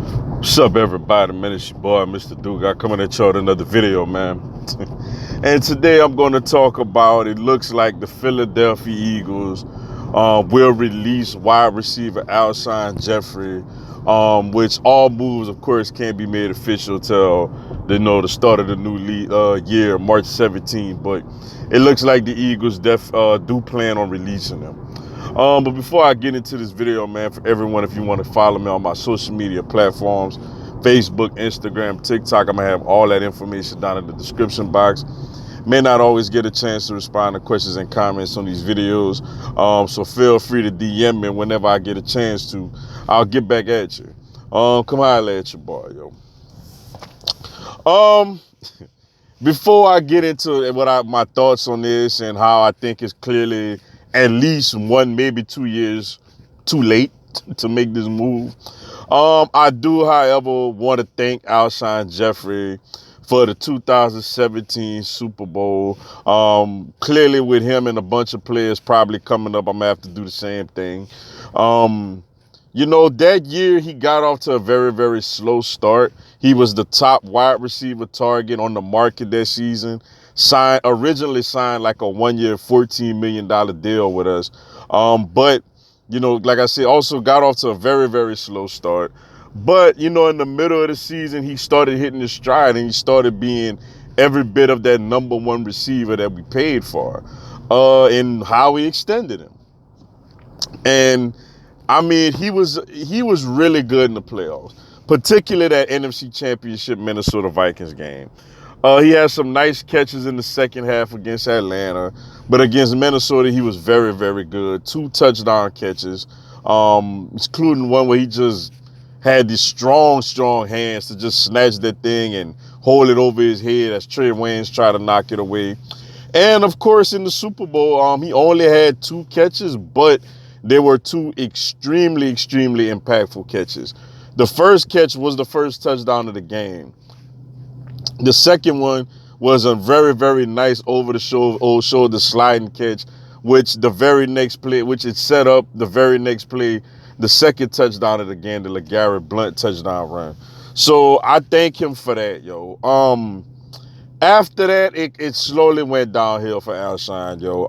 What's up, everybody? Man, it's your boy, Mr. Duke. I coming at y'all with another video, man. And today I'm going to talk about, it looks like the Philadelphia Eagles will release wide receiver Alshon Jeffery, which all moves, of course, can't be made official till the start of the new year, March 17th. But it looks like the Eagles do plan on releasing them. But before I get into this video, man, for everyone, if you want to follow me on my social media platforms, Facebook, Instagram, TikTok, I'm going to have all that information down in the description box. May not always get a chance to respond to questions and comments on these videos, so feel free to DM me whenever I get a chance to. I'll get back at you. Come holler at your boy, yo. Before I get into my thoughts on this and how I think it's clearly at least 1, maybe 2 years too late to make this move, I do, however, want to thank Alshon Jeffery for the 2017 Super Bowl. Clearly, with him and a bunch of players probably coming up, I'm gonna have to do the same thing. That year he got off to a very, very slow start. He was the top wide receiver target on the market that season. Originally signed like a 1-year, $14 million deal with us. But, like I said, also got off to a very, very slow start. But, in the middle of the season, he started hitting his stride and he started being every bit of that #1 receiver that we paid for, and how we extended him. And I mean, he was really good in the playoffs, particularly that NFC Championship Minnesota Vikings game. He had some nice catches in the second half against Atlanta, but against Minnesota, he was very, very good. 2 touchdown catches, including one where he just had these strong hands to just snatch that thing and hold it over his head as Trey Waynes tried to knock it away. And of course, in the Super Bowl, he only had 2 catches, but they were 2 extremely, extremely impactful catches. The first catch was the first touchdown of the game. The second one was a very, very nice over-the-shoulder sliding catch, which it set up the very next play, the second touchdown of the game, the LeGarrette Blount touchdown run. So I thank him for that, yo. After that, it slowly went downhill for Alshon, yo.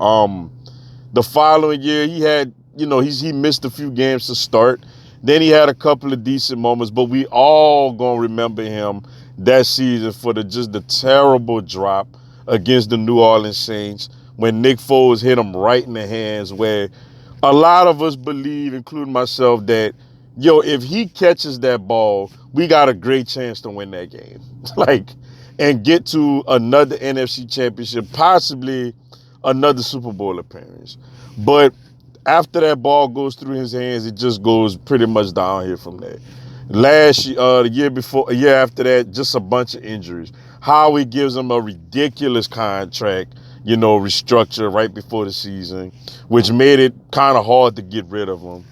The following year, he had, he missed a few games to start. Then he had a couple of decent moments, but we all gonna remember him that season for the terrible drop against the New Orleans Saints when Nick Foles hit him right in the hands, where a lot of us believe, including myself, that, if he catches that ball, we got a great chance to win that game. And get to another NFC Championship, possibly another Super Bowl appearance. But after that ball goes through his hands, it just goes pretty much downhill from there. Last year, a year after that, just a bunch of injuries. Howie gives him a ridiculous contract, restructure right before the season, which made it kind of hard to get rid of him.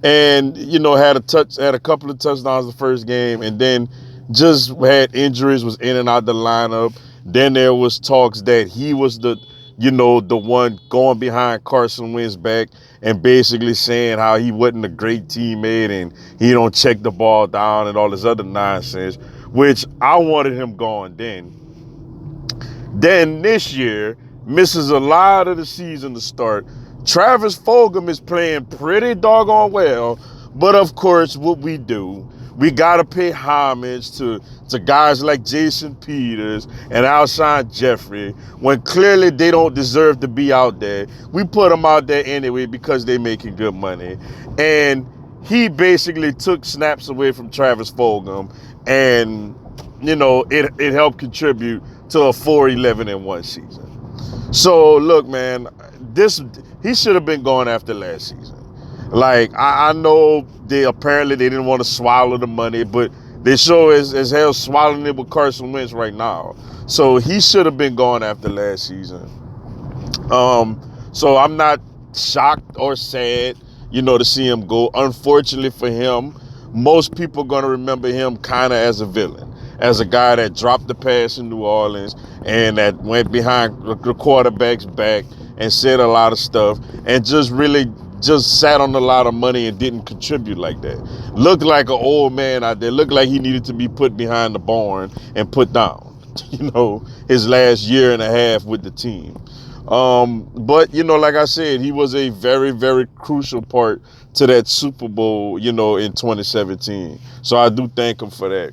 And, had a couple of touchdowns the first game, and then just had injuries, was in and out the lineup. Then there was talks that he was the one going behind Carson Wentz back and basically saying how he wasn't a great teammate and he don't check the ball down and all this other nonsense, which I wanted him gone then. Then this year, misses a lot of the season to start. Travis Fulgham is playing pretty doggone well, but of course, what we do, we got to pay homage to guys like Jason Peters and Alshon Jeffery when clearly they don't deserve to be out there. We put them out there anyway because they're making good money. And he basically took snaps away from Travis Fulgham, and, it helped contribute to a 4-11-1 season. So, look, man, he should have been going after last season. I know they didn't want to swallow the money, but they sure as hell swallowing it with Carson Wentz right now. So he should have been going after last season. So I'm not shocked or sad, to see him go. Unfortunately for him, most people are going to remember him kind of as a villain, as a guy that dropped the pass in New Orleans and that went behind the quarterback's back and said a lot of stuff and just really just sat on a lot of money and didn't contribute like that. Looked like an old man out there. Looked like he needed to be put behind the barn and put down. His last year and a half with the team. But like I said, he was a very, very crucial part to that Super Bowl, in 2017. So I do thank him for that.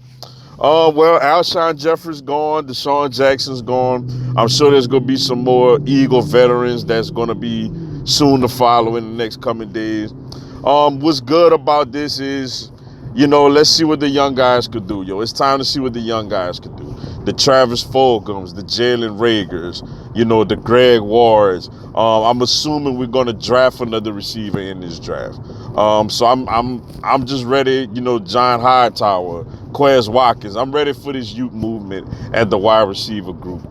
Well, Alshon Jeffery's gone. Deshaun Jackson's gone. I'm sure there's going to be some more Eagle veterans that's going to be soon to follow in the next coming days. What's good about this is, let's see what the young guys could do, yo. It's time to see what the young guys could do. The Travis Fulghams, the Jalen Reagors, the Greg Wards. I'm assuming we're going to draft another receiver in this draft. So I'm just ready, John Hightower, Quez Watkins. I'm ready for this youth movement at the wide receiver group.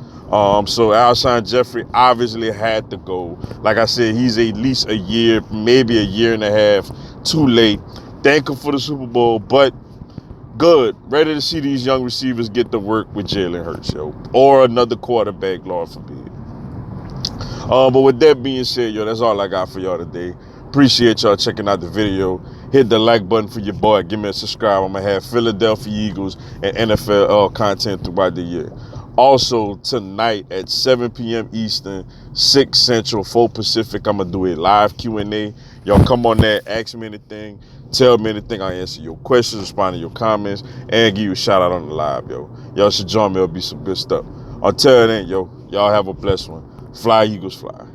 So Alshon Jeffery obviously had to go. Like I said, he's at least a year, maybe a year and a half too late. Thank him for the Super Bowl, but good. Ready to see these young receivers get to work with Jalen Hurts, yo. Or another quarterback, Lord forbid. But with that being said, yo, that's all I got for y'all today. Appreciate y'all checking out the video. Hit the like button for your boy. Give me a subscribe. I'm going to have Philadelphia Eagles and NFL content throughout the year. Also, tonight at 7 p.m. Eastern, 6 Central, 4 Pacific, I'm going to do a live Q&A. Y'all come on there, ask me anything, tell me anything. I answer your questions, respond to your comments, and give you a shout out on the live, yo. Y'all should join me. It'll be some good stuff. Until then, yo, y'all have a blessed one. Fly, Eagles, fly.